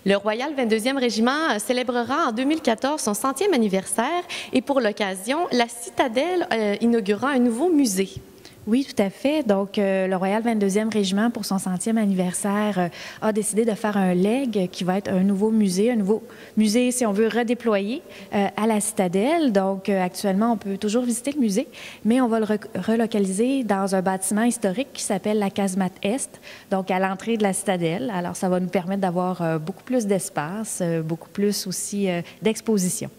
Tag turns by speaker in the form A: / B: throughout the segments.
A: Le Royal 22e Régiment célébrera en 2014 son 100e anniversaire et pour l'occasion, la Citadelle inaugurera un nouveau musée.
B: Oui, tout à fait. Donc, le Royal 22e Régiment, pour son 100e anniversaire, a décidé de faire un leg qui va être un nouveau musée, si on veut, redéployer à la Citadelle. Donc, actuellement, on peut toujours visiter le musée, mais on va le relocaliser dans un bâtiment historique qui s'appelle la Casemate Est, donc à l'entrée de la Citadelle. Alors, ça va nous permettre d'avoir beaucoup plus d'espace, beaucoup plus aussi d'exposition.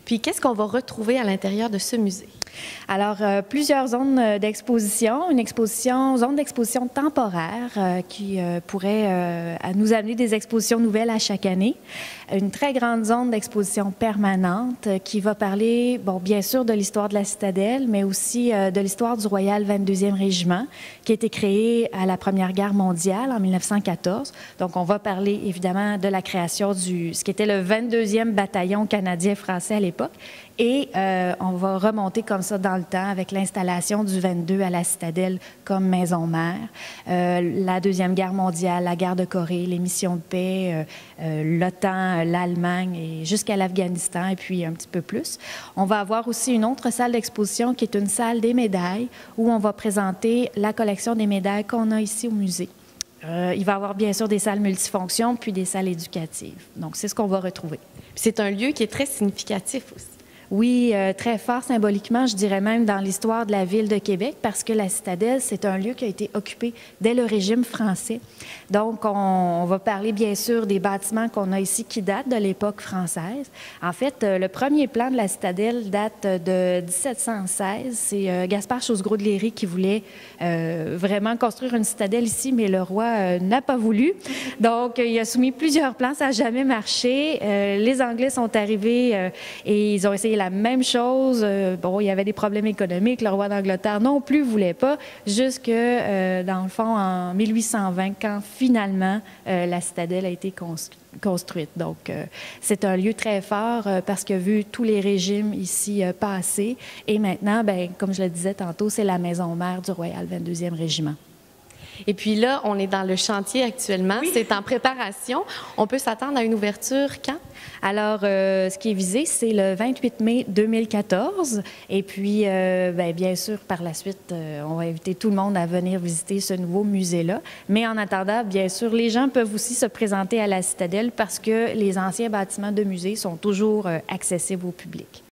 A: Puis, qu'est-ce qu'on va retrouver à l'intérieur de ce musée?
B: Alors, plusieurs zones d'exposition. Une zone d'exposition temporaire qui pourrait nous amener des expositions nouvelles à chaque année. Une très grande zone d'exposition permanente qui va parler, bon, bien sûr, de l'histoire de la Citadelle, mais aussi de l'histoire du Royal 22e Régiment, qui a été créé à la Première Guerre mondiale en 1914. Donc, on va parler évidemment de la création ce qui était le 22e bataillon canadien-français à l'époque. Et on va remonter comme ça dans le temps avec l'installation du 22 à la Citadelle comme maison-mère, la Deuxième Guerre mondiale, la guerre de Corée, les missions de paix, l'OTAN, l'Allemagne et jusqu'à l'Afghanistan et puis un petit peu plus. On va avoir aussi une autre salle d'exposition qui est une salle des médailles où on va présenter la collection des médailles qu'on a ici au musée. Il va y avoir bien sûr des salles multifonctions puis des salles éducatives. Donc, c'est ce qu'on va retrouver.
A: C'est un lieu qui est très significatif aussi.
B: Oui, très fort symboliquement, je dirais même dans l'histoire de la ville de Québec, parce que la Citadelle, c'est un lieu qui a été occupé dès le régime français. Donc, on va parler bien sûr des bâtiments qu'on a ici qui datent de l'époque française. En fait, le premier plan de la Citadelle date de 1716. C'est Gaspard Chosgros de Léry qui voulait vraiment construire une citadelle ici, mais le roi n'a pas voulu. Donc, il a soumis plusieurs plans, ça n'a jamais marché. Les Anglais sont arrivés et ils ont essayé la même chose. Bon, il y avait des problèmes économiques. Le roi d'Angleterre non plus voulait pas, jusque, dans le fond, en 1820, quand finalement la citadelle a été construite. Donc, c'est un lieu très fort parce que vu tous les régimes ici passés, et maintenant, bien, comme je le disais tantôt, c'est la maison mère du Royal 22e Régiment.
A: Et puis là, on est dans le chantier actuellement. Oui. C'est en préparation. On peut s'attendre à une ouverture quand?
B: Alors, ce qui est visé, c'est le 28 mai 2014. Et puis, bien sûr, par la suite, on va inviter tout le monde à venir visiter ce nouveau musée-là. Mais en attendant, bien sûr, les gens peuvent aussi se présenter à la Citadelle parce que les anciens bâtiments de musée sont toujours accessibles au public.